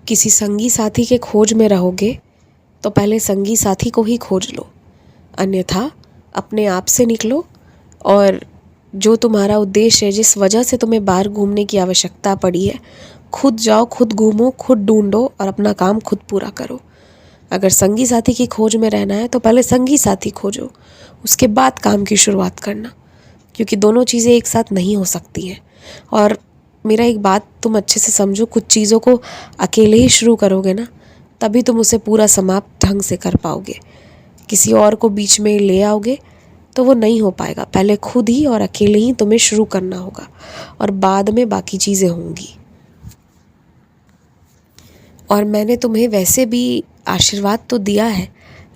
किसी संगी साथी के खोज में रहोगे तो पहले संगी साथी को ही खोज लो, अन्यथा अपने आप से निकलो और जो तुम्हारा उद्देश्य है, जिस वजह से तुम्हें बाहर घूमने की आवश्यकता पड़ी है, खुद जाओ, खुद घूमो, खुद ढूंढो और अपना काम खुद पूरा करो। अगर संगी साथी की खोज में रहना है तो पहले संगी साथी खोजो, उसके बाद काम की शुरुआत करना, क्योंकि दोनों चीज़ें एक साथ नहीं हो सकती हैं। और मेरा एक बात तुम अच्छे से समझो, कुछ चीज़ों को अकेले ही शुरू करोगे ना, तभी तुम उसे पूरा समाप्त ढंग से कर पाओगे। किसी और को बीच में ले आओगे तो वो नहीं हो पाएगा। पहले खुद ही और अकेले ही तुम्हें शुरू करना होगा और बाद में बाकी चीज़ें होंगी। और मैंने तुम्हें वैसे भी आशीर्वाद तो दिया है,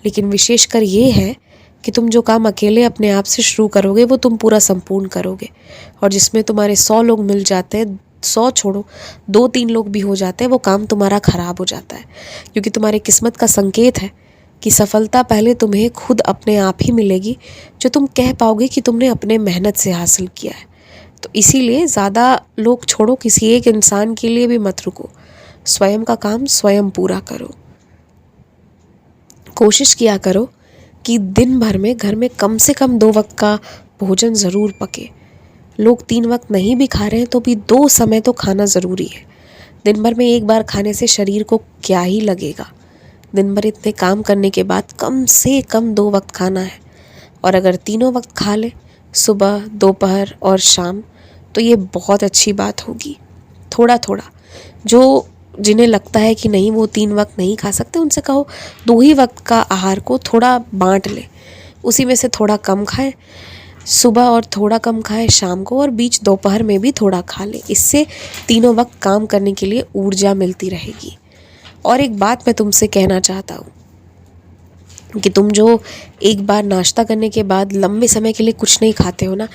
लेकिन विशेषकर ये है कि तुम जो काम अकेले अपने आप से शुरू करोगे वो तुम पूरा संपूर्ण करोगे। और जिसमें तुम्हारे 100 लोग मिल जाते हैं, 100 छोड़ो, 2-3 लोग भी हो जाते हैं, वो काम तुम्हारा ख़राब हो जाता है। क्योंकि तुम्हारी किस्मत का संकेत है कि सफलता पहले तुम्हें खुद अपने आप ही मिलेगी, जो तुम कह पाओगे कि तुमने अपने मेहनत से हासिल किया है। तो इसीलिए ज़्यादा लोग छोड़ो, किसी एक इंसान के लिए भी मत रुको, स्वयं का काम स्वयं पूरा करो। कोशिश किया करो कि दिन भर में घर में कम से कम 2 वक्त का भोजन ज़रूर पके। लोग 3 वक्त नहीं भी खा रहे हैं तो भी 2 समय तो खाना ज़रूरी है। दिन भर में एक बार खाने से शरीर को क्या ही लगेगा। दिन भर इतने काम करने के बाद कम से कम 2 वक्त खाना है। और अगर तीनों वक्त खा ले, सुबह, दोपहर और शाम, तो ये बहुत अच्छी बात होगी। थोड़ा थोड़ा, जो जिन्हें लगता है कि नहीं वो 3 वक्त नहीं खा सकते, उनसे कहो 2 ही वक्त का आहार को थोड़ा बांट ले, उसी में से थोड़ा कम खाएं सुबह और थोड़ा कम खाएं शाम को, और बीच दोपहर में भी थोड़ा खा ले। इससे तीनों वक्त काम करने के लिए ऊर्जा मिलती रहेगी। और एक बात मैं तुमसे कहना चाहता हूँ कि तुम जो एक बार नाश्ता करने के बाद लंबे समय के लिए कुछ नहीं खाते हो ना,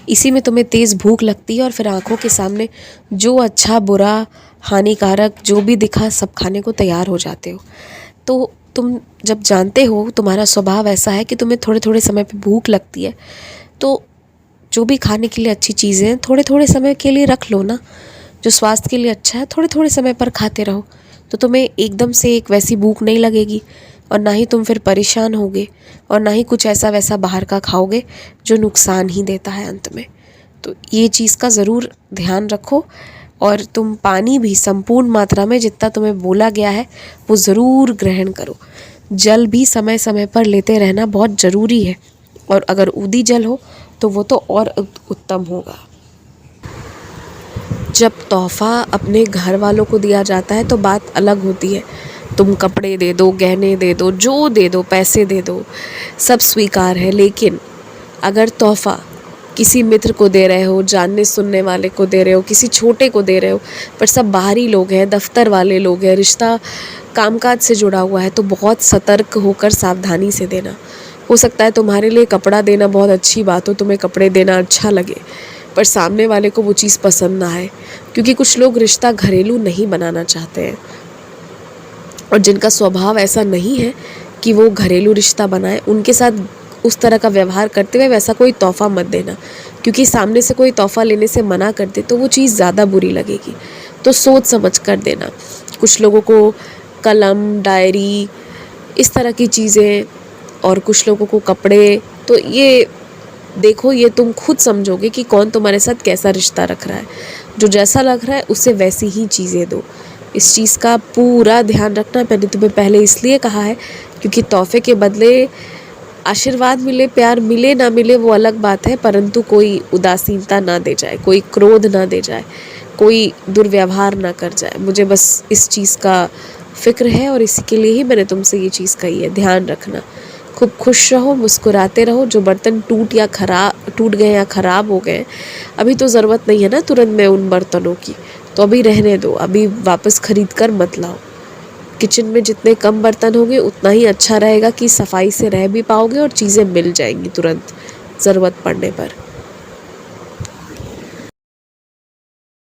इसी में तुम्हें तेज़ भूख लगती है और फिर आंखों के सामने जो अच्छा बुरा हानिकारक जो भी दिखा सब खाने को तैयार हो जाते हो। तो तुम जब जानते हो, तुम्हारा स्वभाव ऐसा है कि तुम्हें थोड़े थोड़े समय पे भूख लगती है, तो जो भी खाने के लिए अच्छी चीज़ें हैं थोड़े थोड़े समय के लिए रख लो ना। जो स्वास्थ्य के लिए अच्छा है थोड़े थोड़े समय पर खाते रहो, तो तुम्हें एकदम से एक वैसी भूख नहीं लगेगी और ना ही तुम फिर परेशान होगे और ना ही कुछ ऐसा वैसा बाहर का खाओगे जो नुकसान ही देता है अंत में। तो ये चीज़ का ज़रूर ध्यान रखो। और तुम पानी भी संपूर्ण मात्रा में, जितना तुम्हें बोला गया है, वो ज़रूर ग्रहण करो। जल भी समय समय पर लेते रहना बहुत ज़रूरी है, और अगर उदी जल हो तो वो तो और उत्तम होगा। जब तोहफ़ा अपने घर वालों को दिया जाता है तो बात अलग होती है। तुम कपड़े दे दो, गहने दे दो, जो दे दो, पैसे दे दो, सब स्वीकार है। लेकिन अगर तोहफ़ा किसी मित्र को दे रहे हो, जानने सुनने वाले को दे रहे हो, किसी छोटे को दे रहे हो, पर सब बाहरी लोग हैं, दफ्तर वाले लोग हैं, रिश्ता कामकाज से जुड़ा हुआ है, तो बहुत सतर्क होकर सावधानी से देना। हो सकता है तुम्हारे लिए कपड़ा देना बहुत अच्छी बात हो, तुम्हें कपड़े देना अच्छा लगे, पर सामने वाले को वो चीज़ पसंद ना आए, क्योंकि कुछ लोग रिश्ता घरेलू नहीं बनाना चाहते हैं और जिनका स्वभाव ऐसा नहीं है कि वो घरेलू रिश्ता बनाए, उनके साथ उस तरह का व्यवहार करते हुए वैसा कोई तोहफ़ा मत देना, क्योंकि सामने से कोई तोहफ़ा लेने से मना कर दे तो वो चीज़ ज़्यादा बुरी लगेगी। तो सोच समझ कर देना। कुछ लोगों को कलम, डायरी, इस तरह की चीज़ें, और कुछ लोगों को कपड़े। तो ये देखो, ये तुम खुद समझोगे कि कौन तुम्हारे साथ कैसा रिश्ता रख रहा है। जो जैसा लग रहा है उससे वैसी ही चीज़ें दो। इस चीज़ का पूरा ध्यान रखना। मैंने तुम्हें पहले इसलिए कहा है क्योंकि तोहफ़े के बदले आशीर्वाद मिले, प्यार मिले ना मिले वो अलग बात है, परंतु कोई उदासीनता ना दे जाए, कोई क्रोध ना दे जाए, कोई दुर्व्यवहार ना कर जाए। मुझे बस इस चीज़ का फ़िक्र है और इसी के लिए ही मैंने तुमसे ये चीज़ कही है। ध्यान रखना। खूब खुश रहो, मुस्कुराते रहो। जो बर्तन टूट गए या ख़राब हो गए, अभी तो ज़रूरत नहीं है ना तुरंत में उन बर्तनों की, तो अभी रहने दो, अभी वापस ख़रीद कर मत लाओ। किचन में जितने कम बर्तन होंगे उतना ही अच्छा रहेगा कि सफाई से रह भी पाओगे और चीज़ें मिल जाएंगी तुरंत ज़रूरत पड़ने पर।